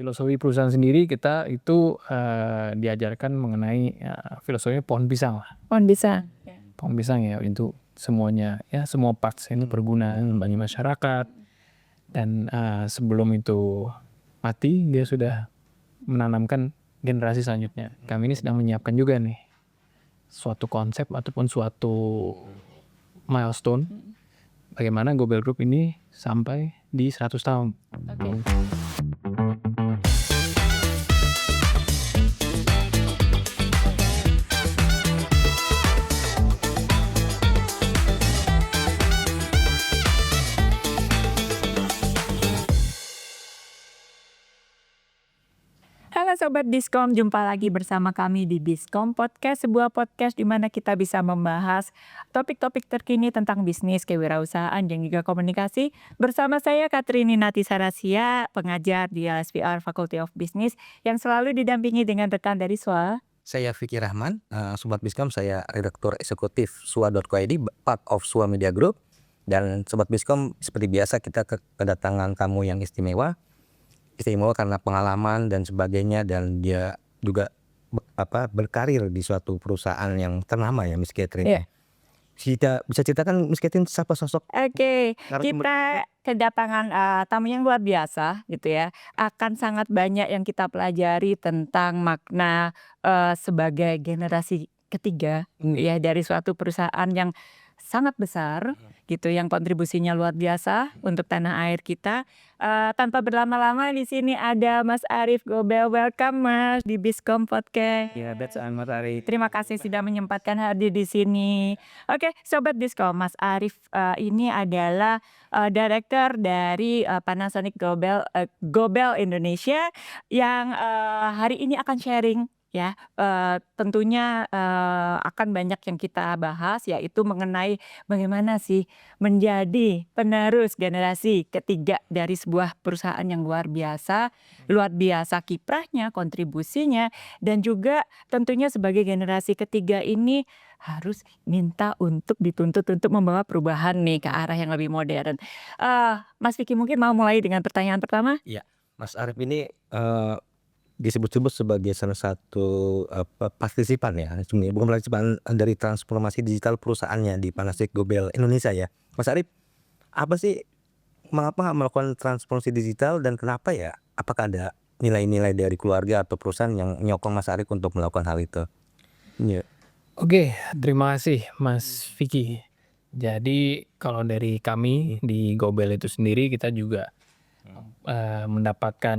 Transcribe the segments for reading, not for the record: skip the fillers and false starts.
filosofi perusahaan sendiri kita itu diajarkan mengenai filosofinya pohon pisang lah. Pohon pisang. Pohon pisang ya, itu semuanya ya, semua parts ini berguna bagi masyarakat. Dan sebelum itu mati, dia sudah menanamkan generasi selanjutnya. Kami ini sedang menyiapkan juga nih suatu konsep ataupun suatu milestone bagaimana Gobel Group ini sampai di 100 tahun. Halo Sobat Biskom, jumpa lagi bersama kami di Biskom Podcast, sebuah podcast di mana kita bisa membahas topik-topik terkini tentang bisnis, kewirausahaan, dan juga komunikasi. Bersama saya Katrini Nati Sarasia, pengajar di LSPR Faculty of Business, yang selalu didampingi dengan rekan dari SWA. Saya Vicky Rahman, Sobat Biskom, saya redaktur eksekutif SWA.co.id, part of SWA Media Group. Dan Sobat Biskom, seperti biasa kita kedatangan tamu yang istimewa karena pengalaman dan sebagainya, dan dia juga berkarir di suatu perusahaan yang ternama ya, Miss Catherine. Iya. Bisa ceritakan Miss Catherine siapa sosok? Oke, kita kedatangan tamu yang luar biasa gitu ya. Akan sangat banyak yang kita pelajari tentang makna sebagai generasi ketiga ya dari suatu perusahaan yang sangat besar gitu, yang kontribusinya luar biasa untuk tanah air kita. Tanpa berlama-lama, di sini ada Mas Arief Gobel. Welcome Mas di Biskom Podcast. Ya, that's Mas Arief. Terima kasih sudah menyempatkan hadir di sini. Oke, Sobat Biskom, Mas Arief ini adalah Director dari Panasonic Gobel Indonesia yang hari ini akan sharing. Ya, tentunya akan banyak yang kita bahas, yaitu mengenai bagaimana sih menjadi penerus generasi ketiga dari sebuah perusahaan yang luar biasa kiprahnya, kontribusinya, dan juga tentunya sebagai generasi ketiga ini harus minta untuk dituntut untuk membawa perubahan nih ke arah yang lebih modern. Mas Vicky mungkin mau mulai dengan pertanyaan pertama? Iya, Mas Arief ini disebut-sebut sebagai salah satu partisipan ya, sebenarnya bukan partisipan dari transformasi digital perusahaannya di Panasonic Gobel Indonesia ya. Mas Arief, apa sih, mengapa melakukan transformasi digital dan kenapa ya? Apakah ada nilai-nilai dari keluarga atau perusahaan yang menyokong Mas Arief untuk melakukan hal itu? Iya. Oke, terima kasih Mas Vicky. Jadi kalau dari kami di Gobel itu sendiri, kita juga mendapatkan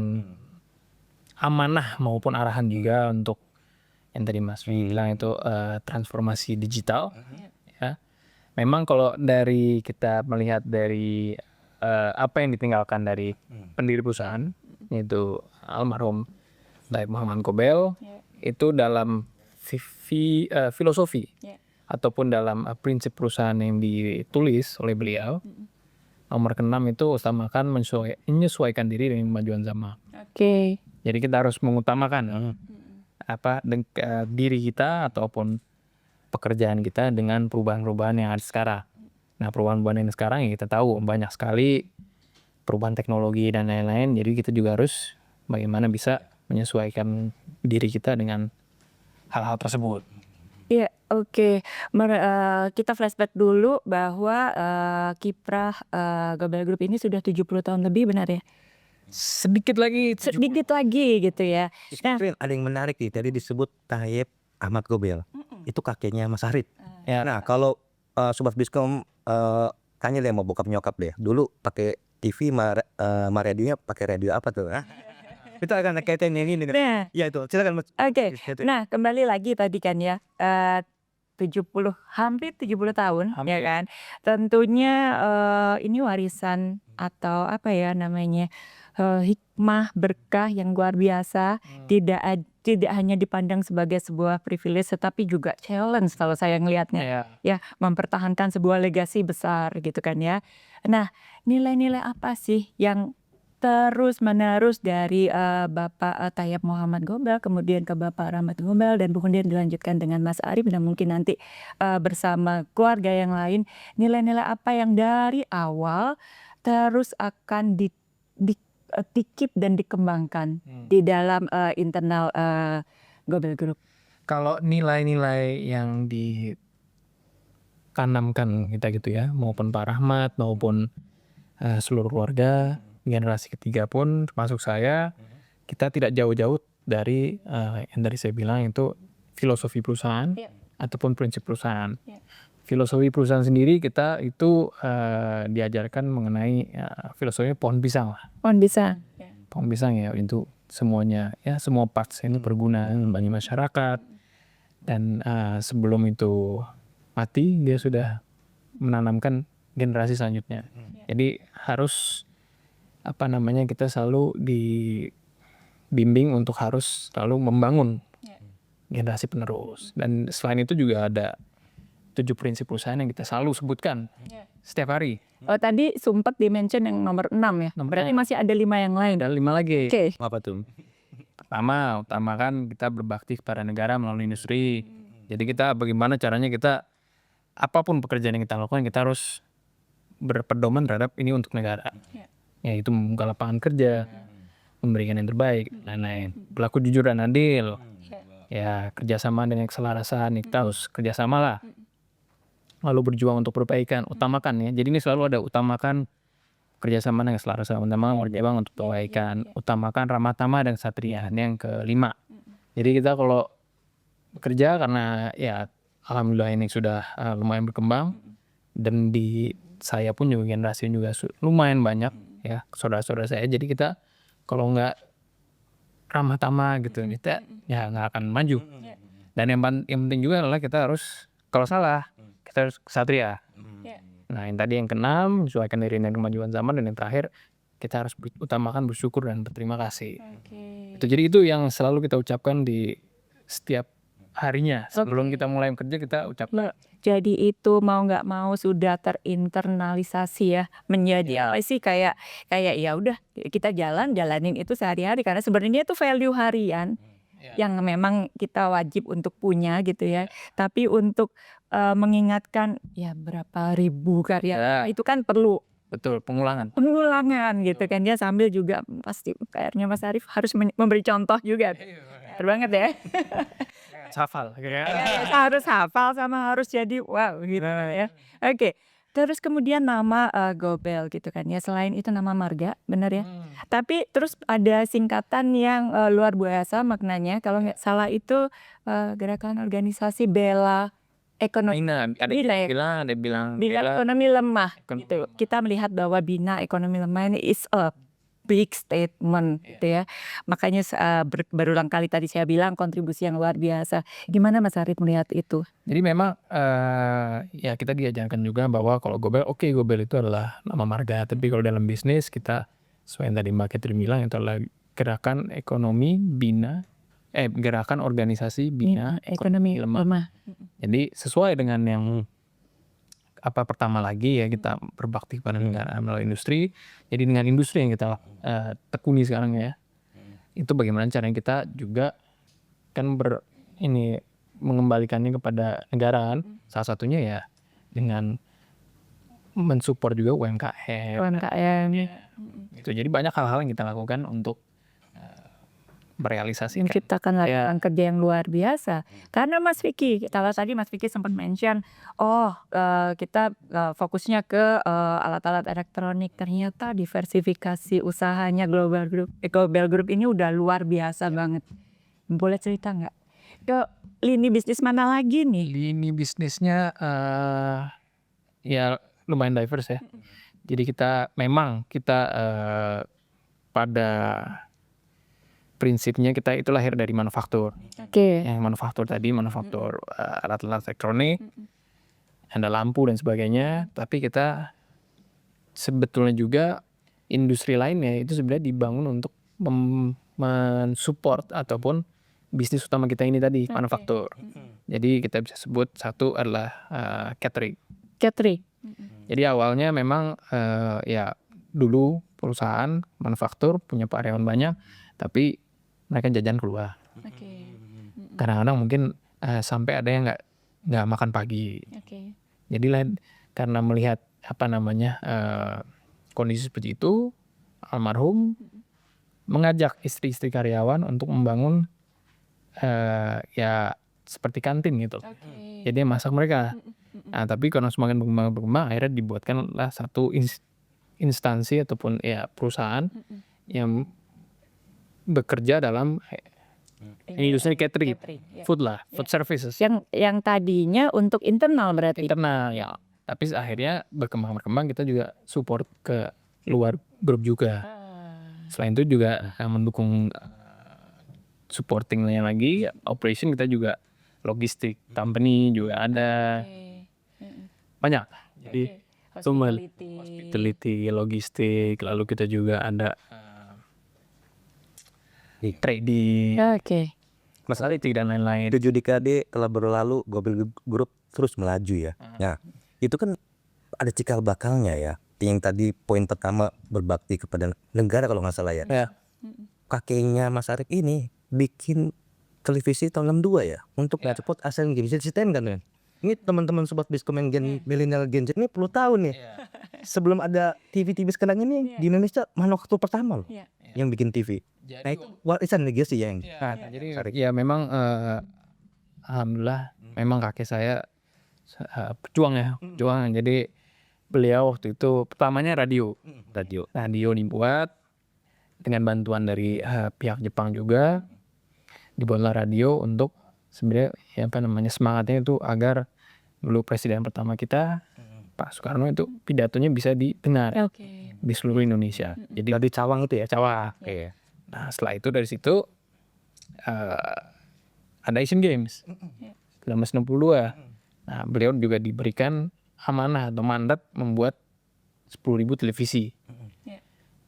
amanah maupun arahan juga untuk yang tadi Mas Vicky bilang itu transformasi digital. Ya, memang kalau dari kita melihat dari apa yang ditinggalkan dari pendiri perusahaan, yaitu almarhum Taib Muhammad Gobel, itu dalam filosofi ataupun dalam prinsip perusahaan yang ditulis oleh beliau, nomor ke-6 itu utamakan menyesuaikan diri dengan kemajuan zaman. Oke. Jadi kita harus mengutamakan diri kita ataupun pekerjaan kita dengan perubahan-perubahan yang ada sekarang. Nah, perubahan-perubahan yang sekarang ya kita tahu banyak sekali perubahan teknologi dan lain-lain. Jadi kita juga harus bagaimana bisa menyesuaikan diri kita dengan hal-hal tersebut. Iya, oke. Kita flashback dulu bahwa kiprah Gobel Group ini sudah 70 tahun lebih, benar ya? Sedikit lagi gitu ya. Nah, ada yang menarik nih, tadi disebut Taib Ahmad Gobel. Itu kakeknya Mas Arief. Ya. Nah, kalau Sobat Biskom tanya deh mau bokap nyokap deh, dulu pakai TV radionya pakai radio apa tuh? Itu akan kaitan yang ini. Nah, Ya itu, silakan Mas. oke. Nah, kembali lagi tadi kan ya, hampir 70 tahun, ya kan. Tentunya ini warisan atau apa ya namanya, hikmah, berkah yang luar biasa. Tidak hanya dipandang sebagai sebuah privilege, tetapi juga challenge kalau saya ngelihatnya. Ya, mempertahankan sebuah legasi besar gitu kan ya. Nah, nilai-nilai apa sih yang terus menerus dari Bapak Taib Muhammad Gobel, kemudian ke Bapak Rahmat Gobel, dan kemudian dilanjutkan dengan Mas Arief, dan mungkin nanti bersama keluarga yang lain, nilai-nilai apa yang dari awal terus akan dikip dan dikembangkan di dalam internal Gobel Group? Kalau nilai-nilai yang ditanamkan kita gitu ya, maupun Pak Rahmat maupun seluruh keluarga, generasi ketiga pun termasuk saya, kita tidak jauh-jauh dari yang tadi saya bilang itu filosofi perusahaan ataupun prinsip perusahaan. Filosofi perusahaan sendiri kita itu diajarkan mengenai filosofi pohon pisang lah. Pohon bisa. Pohon pisang ya itu semuanya ya semua parts ini berguna bagi masyarakat, dan sebelum itu mati dia sudah menanamkan generasi selanjutnya. Jadi harus kita selalu dibimbing untuk harus selalu membangun generasi penerus. Dan selain itu juga ada 7 prinsip perusahaan yang kita selalu sebutkan setiap hari. Oh tadi sempat di-mention yang nomor 6 ya. Berarti masih ada 5 yang lain. Ada 5 lagi. Oke. Apa tuh? Pertama, utamakan kita berbakti kepada negara melalui industri. Jadi kita bagaimana caranya kita apapun pekerjaan yang kita lakukan kita harus berpedoman terhadap ini untuk negara. Yaitu membuka lapangan kerja, memberikan yang terbaik, lain-lain. Berlaku jujur dan adil. Ya kerjasama dengan keselarasan, kita harus kerjasama lah. Lalu berjuang untuk perbaikan, utamakan ya. Jadi ini selalu ada utamakan kerjasama dengan keselarasan, utamakan berjuang untuk perbaikan, utamakan ramah tamah dan kesatria. Yang kelima. Jadi kita kalau bekerja karena ya alhamdulillah ini sudah lumayan berkembang, dan di saya pun juga generasi juga lumayan banyak ya saudara-saudara saya. Jadi kita kalau nggak ramah tamah gitu kita ya nggak akan maju. Dan yang penting juga adalah kita harus kalau salah kita harus kesatria. Nah yang tadi yang keenam menyesuaikan diri dengan kemajuan zaman, dan yang terakhir kita harus utamakan bersyukur dan berterima kasih. Jadi itu yang selalu kita ucapkan di setiap harinya sebelum kita mulai bekerja kita ucapkan. Jadi itu mau nggak mau sudah terinternalisasi ya menjadi apa sih kayak ya udah kita jalanin itu sehari-hari, karena sebenarnya itu value harian yang memang kita wajib untuk punya gitu ya. Tapi untuk mengingatkan ya berapa ribu karya itu kan perlu Betul, pengulangan gitu kan ya, sambil juga pasti kayaknya Mas Arief harus memberi contoh juga. Benar banget ya. hafal Harus hafal sama harus jadi wow gitu ya. Oke. Terus kemudian nama Gobel gitu kan ya. Selain itu nama marga, benar ya. Tapi terus ada singkatan yang luar biasa maknanya. Kalau nggak salah itu gerakan organisasi bela ekonomi. ada bilang Bina ekonomi lemah gitu. Kita melihat bahwa bina ekonomi lemah ini is a big statement gitu ya. Makanya berulang kali tadi saya bilang kontribusi yang luar biasa. Gimana Mas Arief melihat itu? Jadi memang ya kita diajarkan juga bahwa kalau Gobel, Gobel itu adalah nama marga. Tapi kalau dalam bisnis kita sesuai yang tadi Mbak Catherine bilang itu adalah gerakan ekonomi bina gerakan organisasi bina ekonomi lemah. Jadi sesuai dengan yang pertama lagi ya kita berbakti kepada negara melalui industri. Jadi dengan industri yang kita tekuni sekarang ya, itu bagaimana caranya kita juga kan mengembalikannya kepada negara kan. Salah satunya ya dengan mensupport juga UMKM. Gitu. Jadi banyak hal-hal yang kita lakukan untuk merealisasikan, menciptakan lapangan kerja yang luar biasa. Karena Mas Vicky, kalau tadi Mas Vicky sempat mention, kita fokusnya ke alat-alat elektronik. Ternyata diversifikasi usahanya Gobel Group ini udah luar biasa banget. Boleh cerita nggak? Ke lini bisnis mana lagi nih? Lini bisnisnya ya lumayan diverse ya. Jadi kita pada prinsipnya kita itu lahir dari manufaktur. Yang manufaktur tadi alat-alat elektronik, ada lampu dan sebagainya. Tapi kita sebetulnya juga industri lainnya itu sebenarnya dibangun untuk mensupport ataupun bisnis utama kita ini tadi manufaktur. Jadi kita bisa sebut satu adalah catering. Jadi awalnya memang ya dulu perusahaan manufaktur punya karyawan banyak, tapi mereka jajan keluar. Kadang-kadang mungkin sampai ada yang nggak makan pagi. Jadi karena melihat kondisi seperti itu, almarhum mengajak istri-istri karyawan untuk membangun ya seperti kantin gitu. Jadi yang masak mereka. Nah, tapi karena semakin berkembang akhirnya dibuatkanlah satu instansi ataupun ya perusahaan yang bekerja dalam industri catering, ya. food lah, food services. Yang tadinya untuk internal berarti. Internal ya. Tapi akhirnya berkembang kita juga support ke luar grup juga. Selain itu juga mendukung supportingnya lagi operation, kita juga logistik company juga ada. Banyak. Jadi hospitality, logistik, lalu kita juga ada trading, Mas Arif, dan lain-lain. 7 dekade telah berlalu, Gobel Group terus melaju ya. Nah, itu kan ada cikal bakalnya ya. Yang tadi poin pertama berbakti kepada negara kalau nggak salah ya. Ya. Kakeknya Mas Arif ini bikin televisi tahun 62 ya untuk support Asian Games. Ceritain kan ya. Ini teman-teman sobat Biskomen milenial Gen Z ini perlu tahu nih. Sebelum ada TV sekarang ini di Indonesia Manufaktur pertama loh yang bikin TV. Nah itu warisan legacy ya yang. Nah, jadi ya memang alhamdulillah memang kakek saya pejuang. Jadi beliau waktu itu pertamanya radio dibuat dengan bantuan dari pihak Jepang juga, dibuatlah radio untuk sebenarnya semangatnya itu agar dulu presiden pertama kita Pak Soekarno itu pidatonya bisa didengar di seluruh Indonesia. Jadi Di Cawang itu ya. Cawang. Nah setelah itu dari situ ada Asian Games 1962. Nah beliau juga diberikan amanah atau mandat membuat 10.000 televisi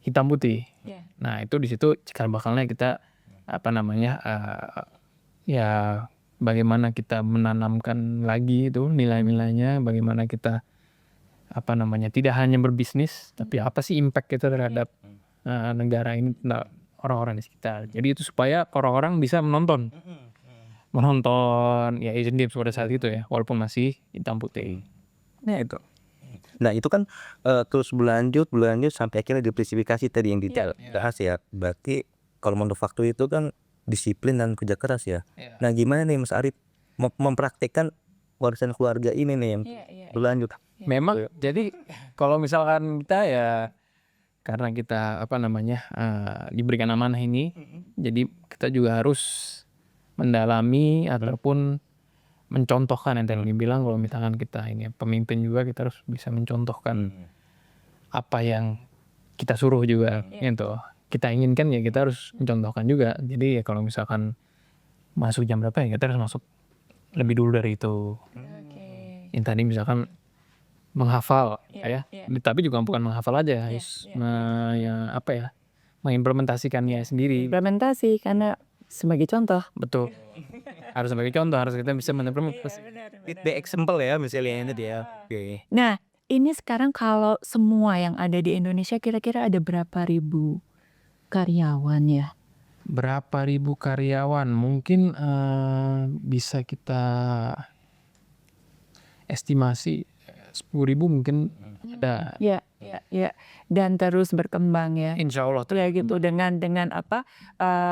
hitam putih. Nah itu di situ cikal bakalnya kita ya bagaimana kita menanamkan lagi itu nilai-nilainya, bagaimana kita tidak hanya berbisnis tapi apa sih impact kita terhadap negara ini, orang-orang di sekitar. Jadi itu supaya orang-orang bisa menonton ya Asian Games pada saat itu ya, walaupun masih hitam putih. Nah itu. Nah itu kan terus berlanjut sampai akhirnya diversifikasi tadi yang dibahas ya. Berarti kalau manufaktur itu kan disiplin dan kerja keras ya. Nah gimana nih Mas Arif mempraktikkan warisan keluarga ini nih yang berlanjut? Memang jadi kalau misalkan kita ya karena kita diberikan amanah ini, jadi kita juga harus mendalami ataupun mencontohkan yang tadi bilang, kalau misalkan kita ini pemimpin juga kita harus bisa mencontohkan apa yang kita suruh juga gitu. Kita inginkan ya kita harus mencontohkan juga. Jadi ya kalau misalkan masuk jam berapa ya kita harus masuk lebih dulu dari itu. Yang tadi misalkan menghafal tapi juga bukan menghafal aja, harus mengimplementasikannya sendiri. Implementasi karena sebagai contoh. Betul. Harus sebagai contoh, harus kita bisa mengimplementasi. Lead by example ya misalnya itu dia. Nah, ini sekarang kalau semua yang ada di Indonesia kira-kira ada berapa ribu karyawan ya? Berapa ribu karyawan? Mungkin bisa kita estimasi 10.000 mungkin ada. Ya. Dan terus berkembang ya. Insya Allah. Ya gitu dengan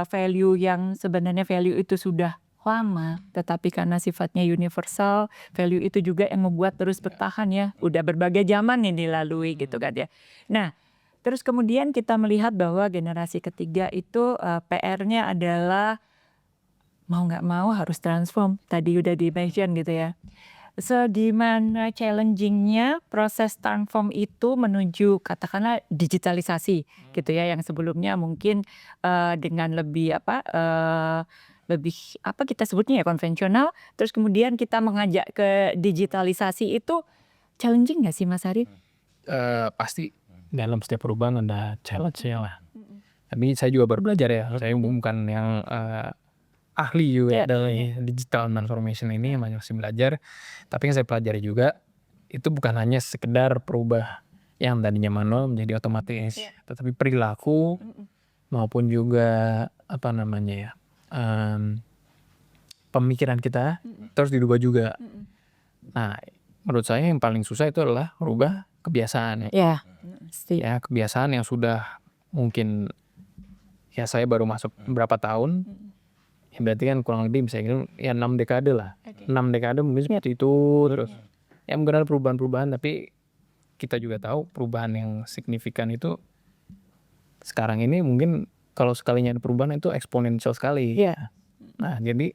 value yang sebenarnya value itu sudah lama, tetapi karena sifatnya universal, value itu juga yang membuat terus bertahan ya. Udah berbagai zaman yang dilalui gitu kan ya. Nah, terus kemudian kita melihat bahwa generasi ketiga itu PR-nya adalah mau nggak mau harus transform. Tadi udah di-mention gitu ya. So di mana challengingnya proses transform itu menuju katakanlah digitalisasi gitu ya, yang sebelumnya mungkin dengan lebih kita sebutnya ya konvensional, terus kemudian kita mengajak ke digitalisasi, itu challenging nggak sih Mas Arif? Pasti dalam setiap perubahan ada challenge-nya lah. Tapi saya juga baru belajar ya, saya bukan yang ahli juga dari digital transformation ini, masih belajar. Tapi yang saya pelajari juga itu bukan hanya sekedar perubah yang tadinya manual menjadi otomatis, tetapi perilaku maupun juga pemikiran kita terus dirubah juga. Nah, menurut saya yang paling susah itu adalah merubah kebiasaan. Ya, kebiasaan yang sudah mungkin ya saya baru masuk berapa tahun, ya berarti kan kurang lebih bisa gitu ya 6 dekade lah. 6 dekade mungkin seperti itu terus. Ya mungkin ada perubahan-perubahan, tapi kita juga tahu perubahan yang signifikan itu sekarang ini mungkin kalau sekalinya ada perubahan itu eksponensial sekali. Iya. Nah, jadi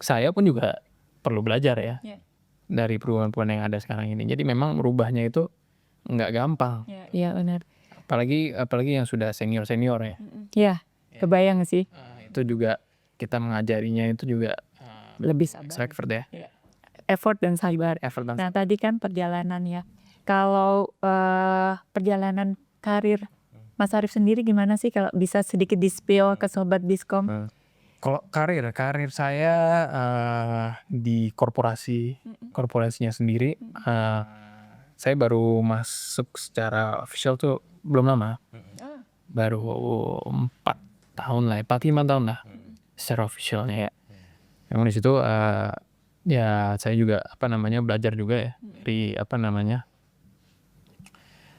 saya pun juga perlu belajar ya Iya. dari perubahan-perubahan yang ada sekarang ini. Jadi memang merubahnya itu nggak gampang. Iya benar. Apalagi yang sudah senior-senior ya. Iya, kebayang sih. Itu juga kita mengajarinya itu juga Lebih sabar. effort ya. Effort dan sabar. Effort dan Nah tadi kan perjalanan ya. Kalau perjalanan karir Mas Arif sendiri gimana sih, kalau bisa sedikit di-spill ke Sobat Biskom? Kalau karir saya di korporasinya sendiri, saya baru masuk secara official tuh belum lama, baru 4 tahun lah, 4-5 tahun lah secara officialnya ya. Memang di situ ya saya juga belajar juga ya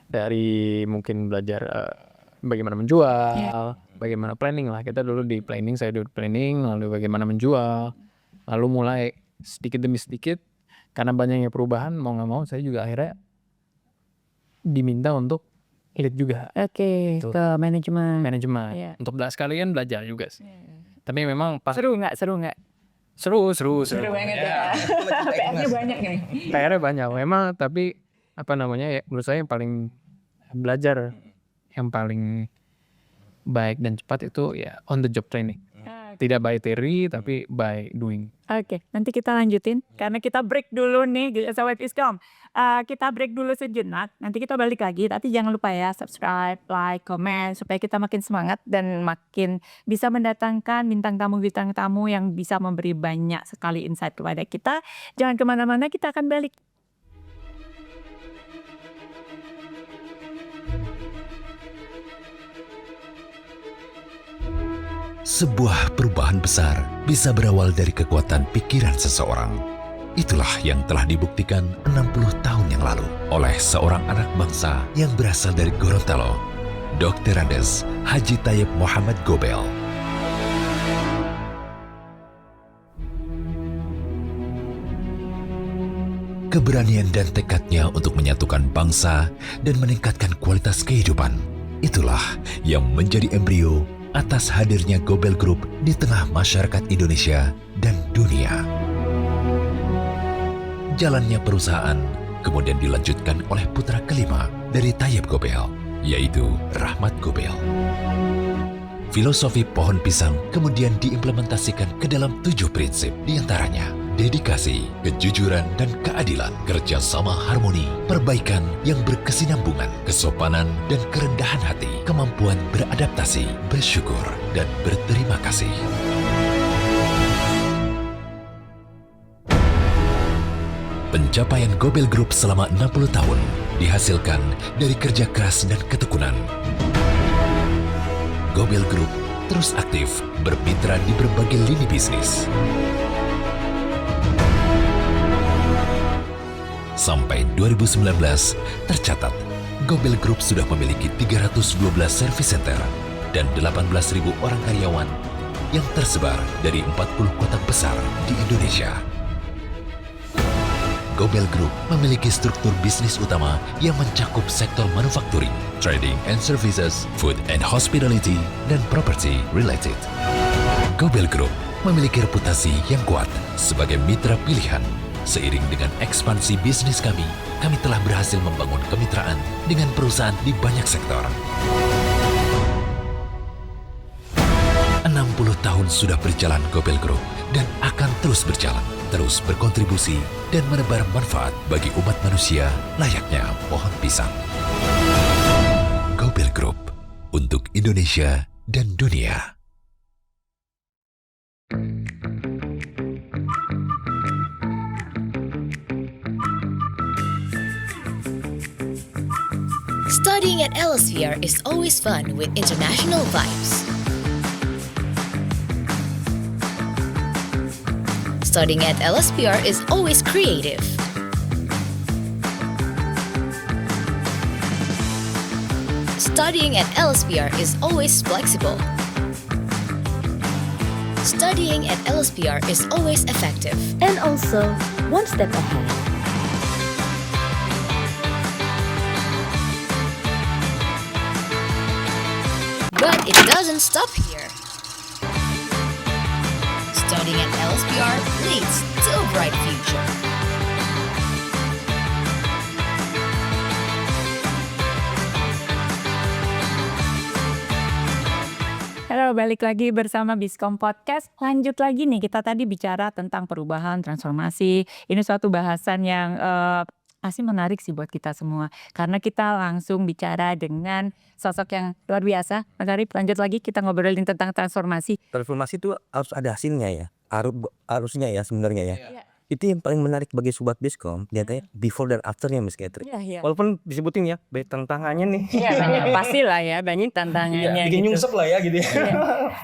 dari mungkin belajar bagaimana menjual, bagaimana planning lah. Kita dulu di planning, saya dulu planning, lalu bagaimana menjual, lalu mulai sedikit demi sedikit karena banyaknya perubahan, mau nggak mau saya juga akhirnya diminta untuk lead juga Oke, Betul. ke manajemen. Iya. untuk sekalian belajar juga sih. Tapi memang pas Seru nggak? Seru banget ya. PR-nya banyak nih. PR-nya banyak memang, tapi ya menurut saya yang paling belajar yang paling baik dan cepat itu ya on the job training. Tidak by theory tapi by doing. Oke, nanti kita lanjutin karena kita break dulu nih Sobat Biskom. Kita break dulu sejenak, nanti kita balik lagi. Tapi jangan lupa ya subscribe, like, komen supaya kita makin semangat dan makin bisa mendatangkan bintang tamu yang bisa memberi banyak sekali insight kepada kita. Jangan kemana-mana, kita akan balik. Sebuah perubahan besar bisa berawal dari kekuatan pikiran seseorang. Itulah yang telah dibuktikan 60 tahun yang lalu oleh seorang anak bangsa yang berasal dari Gorontalo, Dr. Andes Haji Tayyip Muhammad Gobel. Keberanian dan tekadnya untuk menyatukan bangsa dan meningkatkan kualitas kehidupan, itulah yang menjadi embrio atas hadirnya Gobel Group di tengah masyarakat Indonesia dan dunia. Jalannya perusahaan kemudian dilanjutkan oleh putra kelima dari Tayyip Gobel, yaitu Rahmat Gobel. Filosofi pohon pisang kemudian diimplementasikan ke dalam 7 prinsip, diantaranya dedikasi, kejujuran dan keadilan, kerjasama harmoni, perbaikan yang berkesinambungan, kesopanan dan kerendahan hati, kemampuan beradaptasi, bersyukur dan berterima kasih. Pencapaian Gobel Group selama 60 tahun dihasilkan dari kerja keras dan ketekunan. Gobel Group terus aktif bermitra di berbagai lini bisnis. Sampai 2019, tercatat Gobel Group sudah memiliki 312 service center dan 18.000 orang karyawan yang tersebar dari 40 kota besar di Indonesia. Gobel Group memiliki struktur bisnis utama yang mencakup sektor manufacturing, trading and services, food and hospitality, dan property related. Gobel Group memiliki reputasi yang kuat sebagai mitra pilihan. Seiring dengan ekspansi bisnis kami telah berhasil membangun kemitraan dengan perusahaan di banyak sektor. 60 tahun sudah berjalan Gobel Group dan akan terus berjalan, terus berkontribusi dan menebar manfaat bagi umat manusia layaknya pohon pisang. Gobel Group untuk Indonesia dan dunia. Studying at Elsevier is always fun with international vibes. Studying at Elsevier is always creative. Studying at LSPR is always flexible. Studying at LSPR is always effective. And also, one step ahead. But it doesn't stop here. Studying at LSPR leads to a bright future. Halo, balik lagi bersama Biskom Podcast. Lanjut lagi nih, kita tadi bicara tentang perubahan, transformasi. Ini suatu bahasan yang pasti menarik sih buat kita semua. Karena kita langsung bicara dengan sosok yang luar biasa. Mas Arif, lanjut lagi kita ngobrolin tentang transformasi. Transformasi itu harus ada hasilnya ya, harusnya ya sebenarnya ya. Iya. Itu yang paling menarik bagi sobat Biskom, lihatnya before dan afternya Miss Catherine. Iya. Walaupun disebutin ya, banyak tantangannya nih. Iya, pastilah ya, banyak tantangannya bikin gitu. nyungsep lah ya gitu ya.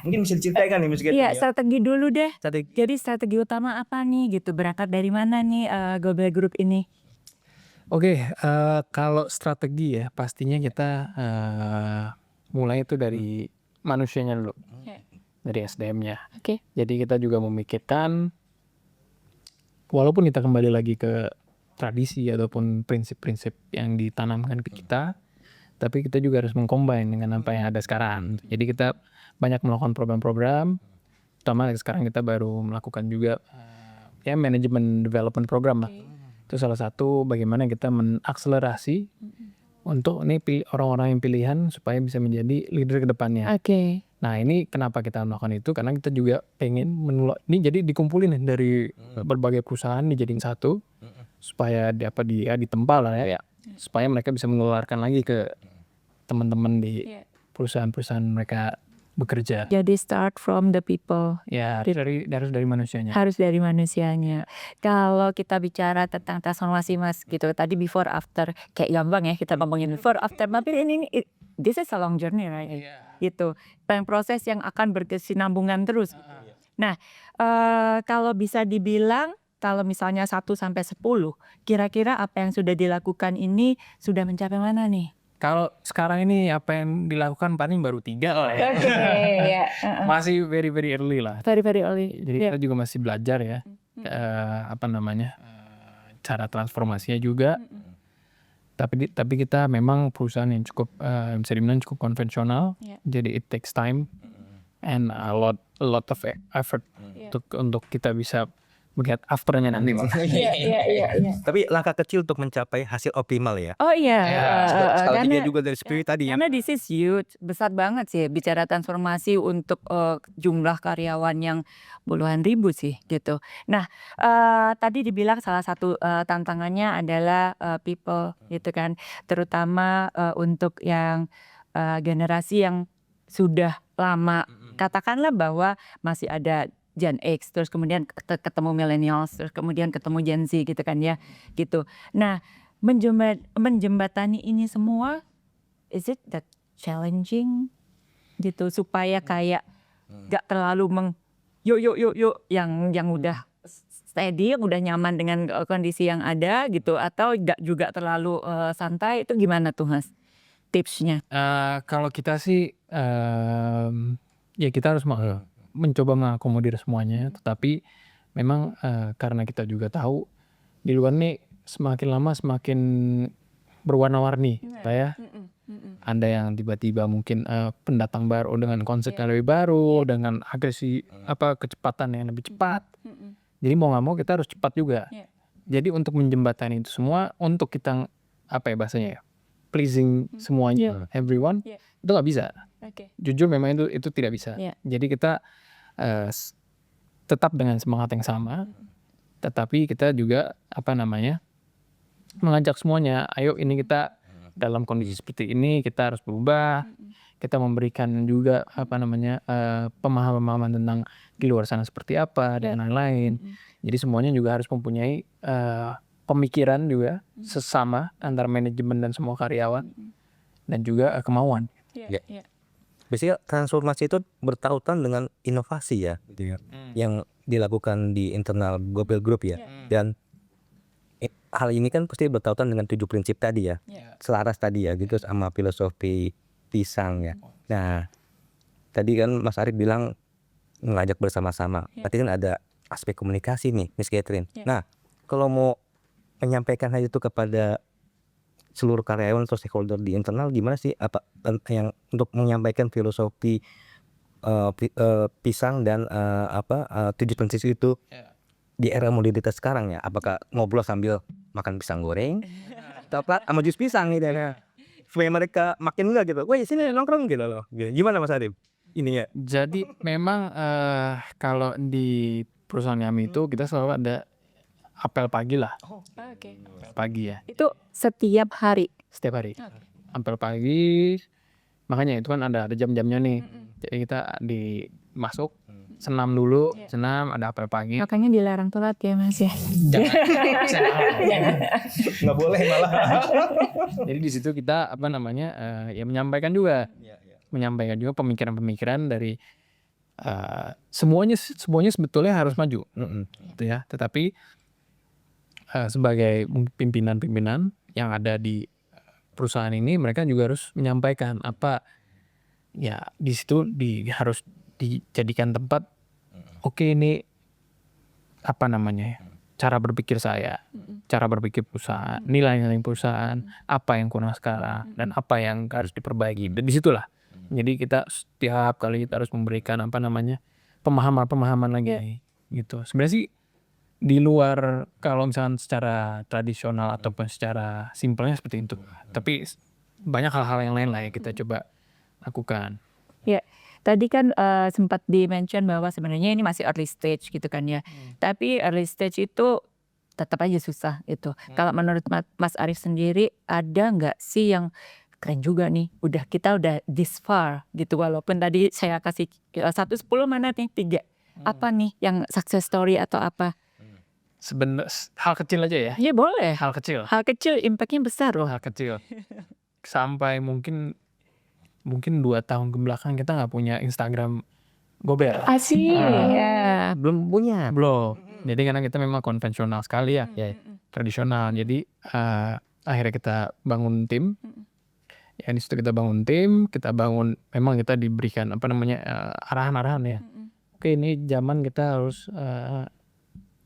Mungkin bisa diceritakan nih Miss Catherine Iya, ya. strategi dulu deh. Strategi. Jadi strategi utama apa nih gitu? Berangkat dari mana nih Gobel Group ini? Oke, kalau strategi ya pastinya kita mulai itu dari manusianya dulu, dari SDM-nya. Oke. Jadi kita juga memikirkan, walaupun kita kembali lagi ke tradisi ataupun prinsip-prinsip yang ditanamkan ke kita, tapi kita juga harus mengcombine dengan apa yang ada sekarang. Jadi kita banyak melakukan program-program, terutama sekarang kita baru melakukan juga ya manajemen development program lah. Itu salah satu bagaimana kita mengakselerasi untuk ini orang-orang yang pilihan supaya bisa menjadi leader ke depannya. Oke. Nah ini kenapa kita melakukan itu, karena kita juga pengen ini jadi dikumpulin nih dari berbagai perusahaan dijadiin satu supaya dia ditempa lah ya, supaya mereka bisa menularkan lagi ke teman-teman di perusahaan-perusahaan mereka bekerja. Jadi start from the people. Ya harus dari manusianya. Harus dari manusianya. Kalau kita bicara tentang transformasi Mas gitu, tadi before after kayak gampang ya kita ngomongin before after, tapi ini this is a long journey right? Gitu. Proses yang akan berkesinambungan terus. Nah, kalau bisa dibilang kalau misalnya 1 sampai 10, kira-kira apa yang sudah dilakukan ini sudah mencapai mana nih? Kalau sekarang ini apa yang dilakukan paling baru 3 lah ya. Oke, ya. Masih very early lah. Very early. Jadi kita juga masih belajar ya, cara transformasinya juga. Tapi kita memang perusahaan yang cukup bisa dibilang cukup konvensional. Jadi it takes time and a lot of effort untuk kita bisa melihat afternya nanti. Iya. Tapi langkah kecil untuk mencapai hasil optimal ya. Oh iya, Strateginya juga dari spirit tadi ya. karena this is huge, besar banget sih bicara transformasi untuk jumlah karyawan yang puluhan ribu sih gitu. Nah, tadi dibilang salah satu tantangannya adalah people gitu kan, terutama untuk yang generasi yang sudah lama. Katakanlah bahwa masih ada Gen X, terus kemudian ketemu millennials, terus kemudian ketemu Gen Z gitu kan ya, gitu. Nah, menjembatani ini semua, is it that challenging gitu supaya kayak gak terlalu yuk yang udah steady, yang udah nyaman dengan kondisi yang ada gitu, atau gak juga terlalu santai, itu gimana tuh Mas tipsnya? Kalau kita sih ya kita harus mencoba mengakomodir semuanya, tetapi memang karena kita juga tahu di luar nih semakin lama semakin berwarna-warni ya. Ada yang tiba-tiba mungkin pendatang baru dengan konsep yang lebih baru, dengan agresi kecepatan yang lebih cepat. Jadi mau nggak mau kita harus cepat juga. Jadi untuk menjembatani itu semua, untuk kita bahasanya ya, pleasing semuanya, everyone, itu nggak bisa. Jujur memang itu tidak bisa. Jadi kita tetap dengan semangat yang sama, tetapi kita juga mengajak semuanya, ayo ini kita dalam kondisi seperti ini kita harus berubah. Kita memberikan juga pemahaman tentang di luar sana seperti apa dan lain-lain. Jadi semuanya juga harus mempunyai pemikiran juga sesama antara manajemen dan semua karyawan, dan juga kemauan. Biasanya transformasi itu bertautan dengan inovasi ya, gitu ya, yang dilakukan di internal Gobel Group ya. Dan hal ini kan pasti bertautan dengan 7 prinsip tadi ya, selaras tadi ya, gitu sama filosofi pisang ya. Nah, tadi kan Mas Arief bilang ngajak bersama-sama. Berarti kan ada aspek komunikasi nih, Miss Catherine. Nah, kalau mau menyampaikan hal itu kepada seluruh karyawan atau stakeholder di internal, gimana sih apa yang untuk menyampaikan filosofi pisang dan 7 prinsip itu di era modernitas sekarang ya? Apakah ngobrol sambil makan pisang goreng atau apa sama jus pisang gitu ya? Supaya mereka makin enggak gitu. Woi, sini nongkrong gitu loh. Gimana Mas Arief? Ini ya. Jadi memang kalau di perusahaan kami itu kita selalu ada apel pagi lah, Oke. apel pagi ya, Itu setiap hari. setiap hari. Apel pagi, makanya itu kan ada jam-jamnya nih. Jadi kita masuk senam dulu, senam ada apel pagi. Makanya dilarang telat ya Mas ya. Nggak boleh malah. Jadi di situ kita ya menyampaikan juga pemikiran-pemikiran dari semuanya sebetulnya harus maju, gitu ya. Tetapi sebagai pimpinan-pimpinan yang ada di perusahaan ini, mereka juga harus menyampaikan apa ya di situ harus dijadikan tempat. Oke, ini cara berpikir saya, cara berpikir perusahaan, nilai-nilai perusahaan, apa yang kurang sekarang dan apa yang harus diperbaiki. Dan disitulah. Jadi kita setiap kali kita harus memberikan pemahaman lagi gitu. Sebenarnya sih di luar kalau misalkan secara tradisional ataupun secara simpelnya seperti itu. Tapi banyak hal-hal yang lain lah yang kita coba lakukan. Ya, tadi kan sempat di-mention bahwa sebenarnya ini masih early stage gitu kan ya. Tapi early stage itu tetap aja susah itu. Kalau menurut Mas Arief sendiri, ada nggak sih yang keren juga nih, kita udah this far gitu, walaupun tadi saya kasih 1-10 mana nih 3. Apa nih yang success story atau apa? Sebenarnya hal kecil aja ya. Ya boleh. Hal kecil. Hal kecil impactnya besar loh. Hal kecil. Sampai mungkin 2 tahun kebelakang kita nggak punya Instagram Gobel. Asik. Ya. Belum punya. Belum. Jadi karena kita memang konvensional sekali ya, tradisional. Jadi akhirnya kita bangun tim. Ya di situ kita bangun tim, memang kita diberikan arahan-arahan ya. Oke, ini zaman kita harus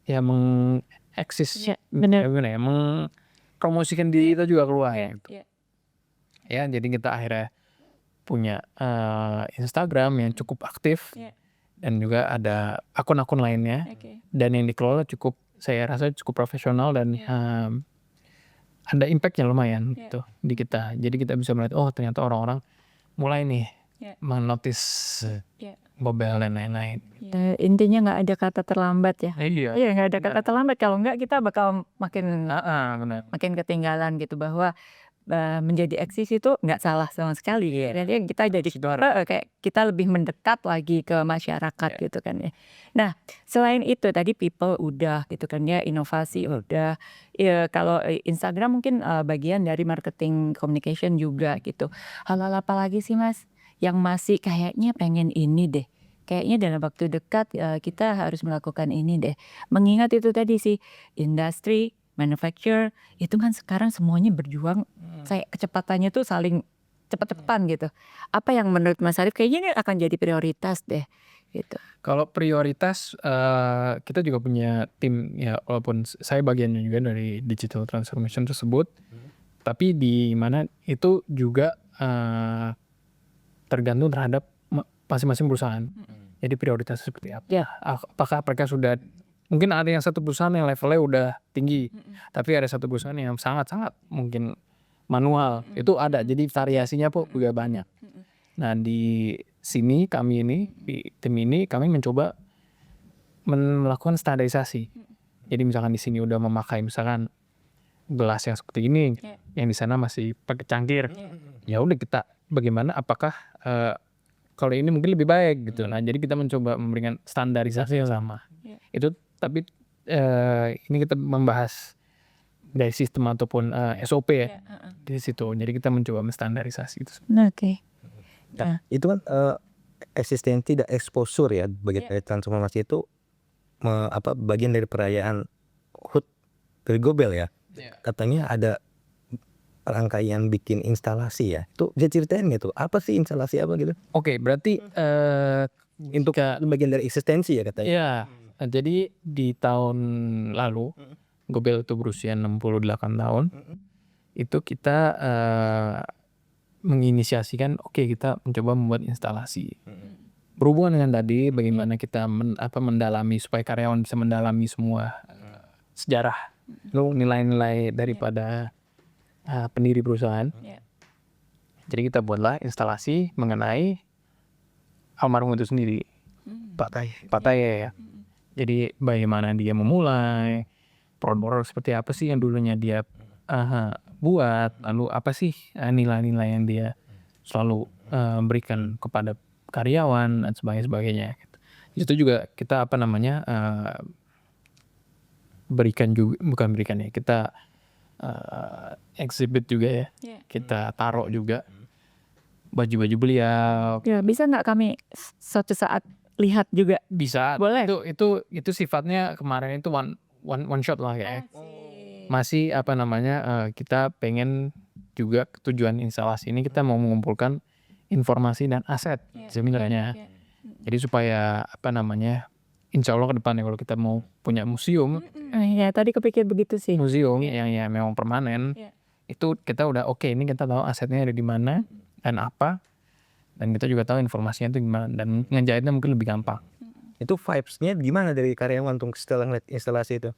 mengeksis, mempromosikan diri kita juga keluar gitu. Ya, jadi kita akhirnya punya Instagram yang cukup aktif dan juga ada akun-akun lainnya dan yang dikelola saya rasa cukup profesional dan ada impactnya lumayan gitu di kita. Jadi kita bisa melihat ternyata orang-orang mulai nih menotis Gobel dan lain-lain. Ya, intinya nggak ada kata terlambat ya. Iya. Iya, nggak ada kata terlambat. Kalau nggak kita bakal makin Benar. ketinggalan gitu, bahwa menjadi eksis itu nggak salah sama sekali. Jadi kita jadi kayak kita lebih mendekat lagi ke masyarakat gitu kan ya. Nah, selain itu tadi people udah gitu kan ya, inovasi udah. Ya, kalau Instagram mungkin bagian dari marketing communication juga gitu. Hal-hal apa lagi sih Mas yang masih kayaknya pengen ini deh? Kayaknya dalam waktu dekat kita harus melakukan ini deh. Mengingat itu tadi sih, industri manufacture itu kan sekarang semuanya berjuang, saya kecepatannya tuh saling cepat-cepatan gitu. Apa yang menurut Mas Arief kayaknya ini akan jadi prioritas deh gitu. Kalau prioritas kita juga punya tim ya, walaupun saya bagiannya juga dari digital transformation tersebut, tapi di mana itu juga tergantung terhadap masing-masing perusahaan. Jadi prioritasnya seperti apa? Apakah mereka sudah, mungkin ada yang satu perusahaan yang levelnya udah tinggi, tapi ada satu perusahaan yang sangat-sangat mungkin manual. Itu ada, jadi variasinya juga banyak. Nah di sini di tim ini kami mencoba melakukan standarisasi. Jadi misalkan di sini udah memakai misalkan gelas yang seperti ini, yang di sana masih pakai cangkir. Ya udah kita bagaimana, apakah kalau ini mungkin lebih baik gitu. Nah jadi kita mencoba memberikan standarisasi yang sama. Itu tapi ini kita membahas dari sistem ataupun SOP ya di situ. Jadi kita mencoba menstandarisasi itu. Oke. Nah, itu kan eksistensi dan exposure ya bagian dari transformasi itu bagian dari perayaan HUT dari Gobel ya. Katanya ada rangkaian bikin instalasi ya. Itu bisa ceritain nggak tuh apa sih instalasi apa gitu? Oke, berarti Untuk bagian dari eksistensi ya katanya. ya, jadi di tahun lalu Gobel itu berusia 68 tahun. Itu kita menginisiasikan, oke, kita mencoba membuat instalasi. Berhubungan dengan tadi bagaimana kita mendalami supaya karyawan bisa mendalami semua sejarah, nilai-nilai daripada pendiri perusahaan. Ya. Jadi kita buatlah instalasi mengenai almarhum itu sendiri, Pak Taye ya. Jadi bagaimana dia memulai, produk seperti apa sih yang dulunya dia buat, lalu apa sih nilai-nilai yang dia selalu berikan kepada karyawan dan sebagainya. Itu juga kita berikan juga, bukan berikan ya, kita exhibit juga ya, kita taruh juga baju-baju beliau. Ya, bisa nggak kami suatu saat lihat juga? Bisa. Boleh. Itu sifatnya kemarin itu one shot lah ya. Masih kita pengen juga tujuan instalasi ini kita mau mengumpulkan informasi dan aset sebenarnya. Jadi supaya insya Allah ke depannya kalau kita mau punya museum Ya, tadi kepikir begitu sih. yang ya memang permanen, itu kita udah oke, ini kita tahu asetnya ada di mana dan apa, dan kita juga tahu informasinya itu gimana, dan ngejahitnya mungkin lebih gampang. Itu vibes-nya gimana dari karyawan untuk setelah ngeliat instalasi itu?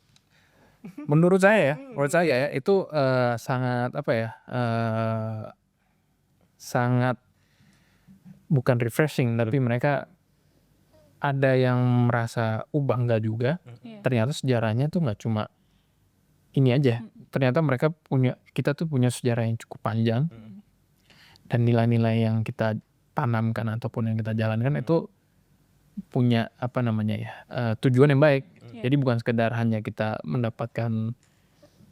Menurut saya ya itu sangat sangat bukan refreshing, tapi mereka ada yang merasa bangga juga. Ternyata sejarahnya tuh nggak cuma ini aja. Ternyata kita tuh punya sejarah yang cukup panjang, dan nilai-nilai yang kita tanamkan ataupun yang kita jalankan itu punya tujuan yang baik. Jadi bukan sekedar hanya kita mendapatkan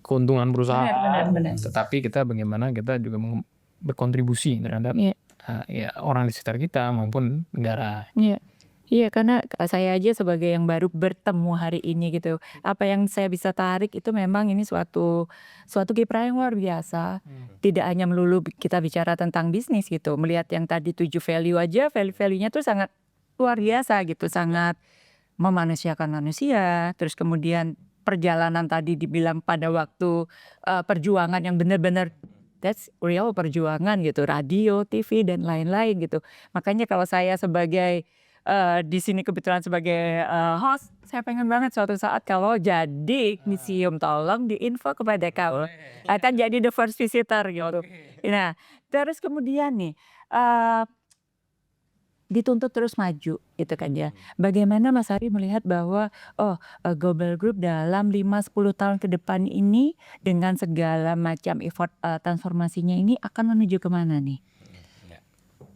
keuntungan perusahaan, tetapi kita bagaimana kita juga berkontribusi terhadap orang di sekitar kita maupun negara. Iya, karena saya aja sebagai yang baru bertemu hari ini gitu, apa yang saya bisa tarik itu memang ini suatu kiprah yang luar biasa. Tidak hanya melulu kita bicara tentang bisnis gitu, melihat yang tadi 7 value aja, value-nya tuh sangat luar biasa gitu, sangat memanusiakan manusia. Terus kemudian perjalanan tadi dibilang pada waktu perjuangan yang benar-benar that's real perjuangan gitu, radio, TV dan lain-lain gitu. Makanya kalau saya sebagai di sini kebetulan sebagai host, saya pengen banget suatu saat kalau jadi museum tolong diinfo kepada kamu, akan jadi the first visitor gitu. Nah, terus kemudian nih dituntut terus maju gitu kan ya. Bagaimana Mas Ari melihat bahwa Gobel Group dalam 5-10 tahun ke depan ini dengan segala macam effort transformasinya ini akan menuju kemana nih?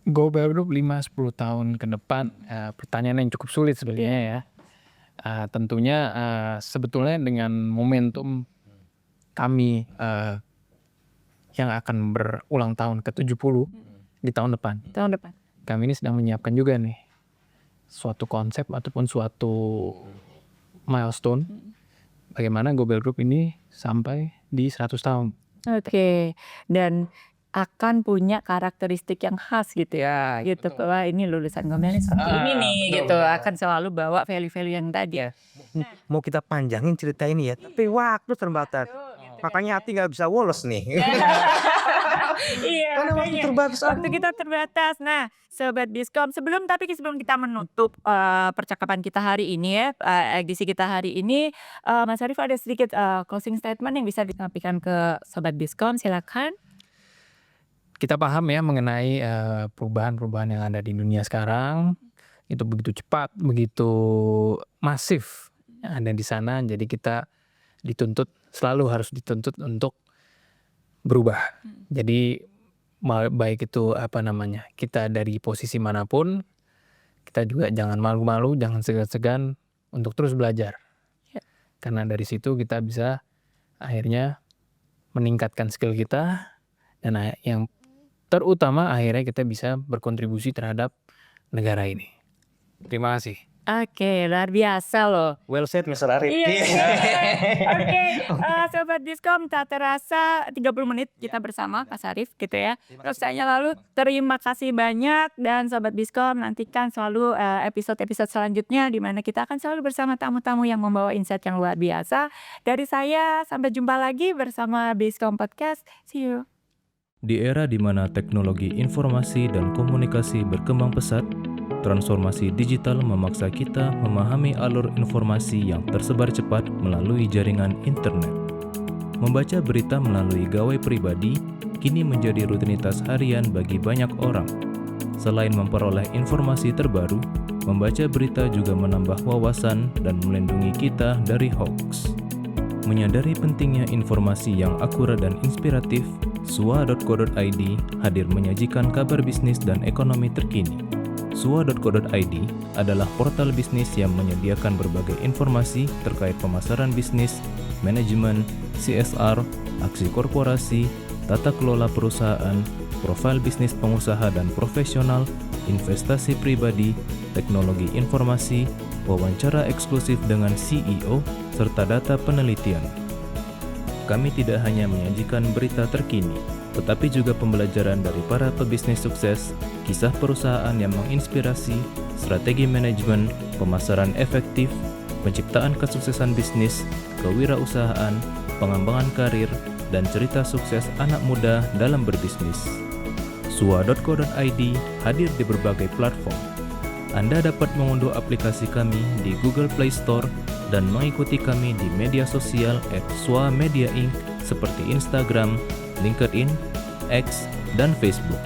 Gobel Group 5-10 tahun ke depan, pertanyaan yang cukup sulit sebenarnya ya. Tentunya sebetulnya dengan momentum kami yang akan berulang tahun ke-70 di tahun depan. Kami ini sedang menyiapkan juga nih suatu konsep ataupun suatu milestone bagaimana Gobel Group ini sampai di 100 tahun. Oke, dan akan punya karakteristik yang khas gitu ya, gitu. Wah, ini lulusan Gobel ini seperti ini nih gitu, akan selalu bawa value-value yang tadi. Mau kita panjangin cerita ini ya, tapi waktu terbatas. Makanya hati nggak bisa woles nih. Iya, Karena waktu terbatas. waktu kita terbatas. Nah, Sobat Biskom, sebelum kita menutup percakapan kita hari ini ya, edisi kita hari ini, Mas Arif ada sedikit closing statement yang bisa disampaikan ke Sobat Biskom, silakan. Kita paham ya mengenai perubahan-perubahan yang ada di dunia sekarang, itu begitu cepat, begitu masif ada di sana. Jadi kita selalu harus dituntut untuk berubah. Jadi baik itu kita dari posisi manapun, kita juga jangan malu-malu, jangan segan-segan untuk terus belajar. Karena dari situ kita bisa akhirnya meningkatkan skill kita, dan yang terutama akhirnya kita bisa berkontribusi terhadap negara ini. Terima kasih. Oke, luar biasa loh. Well said Mr. Arif. Iya. Oke, Sobat Diskom, tak terasa 30 menit kita bersama Mas Arif gitu ya. Terus saya lalu terima kasih banyak, dan Sobat Diskom nantikan selalu episode-episode selanjutnya di mana kita akan selalu bersama tamu-tamu yang membawa insight yang luar biasa. Dari saya, sampai jumpa lagi bersama Diskom Podcast. See you. Di era di mana teknologi informasi dan komunikasi berkembang pesat, transformasi digital memaksa kita memahami alur informasi yang tersebar cepat melalui jaringan internet. Membaca berita melalui gawai pribadi kini menjadi rutinitas harian bagi banyak orang. Selain memperoleh informasi terbaru, membaca berita juga menambah wawasan dan melindungi kita dari hoax. Menyadari pentingnya informasi yang akurat dan inspiratif, sua.co.id hadir menyajikan kabar bisnis dan ekonomi terkini. Sua.co.id adalah portal bisnis yang menyediakan berbagai informasi terkait pemasaran bisnis, manajemen, CSR, aksi korporasi, tata kelola perusahaan, profil bisnis pengusaha dan profesional, investasi pribadi, teknologi informasi, wawancara eksklusif dengan CEO, serta data penelitian. Kami tidak hanya menyajikan berita terkini, tetapi juga pembelajaran dari para pebisnis sukses, kisah perusahaan yang menginspirasi, strategi manajemen, pemasaran efektif, penciptaan kesuksesan bisnis, kewirausahaan, pengembangan karir, dan cerita sukses anak muda dalam berbisnis. Sua.co.id hadir di berbagai platform. Anda dapat mengunduh aplikasi kami di Google Play Store dan mengikuti kami di media sosial @swa_media_inc seperti Instagram, LinkedIn, X, dan Facebook.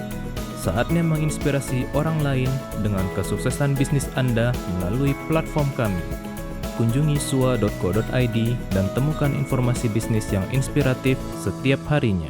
Saatnya menginspirasi orang lain dengan kesuksesan bisnis Anda melalui platform kami. Kunjungi sua.co.id dan temukan informasi bisnis yang inspiratif setiap harinya.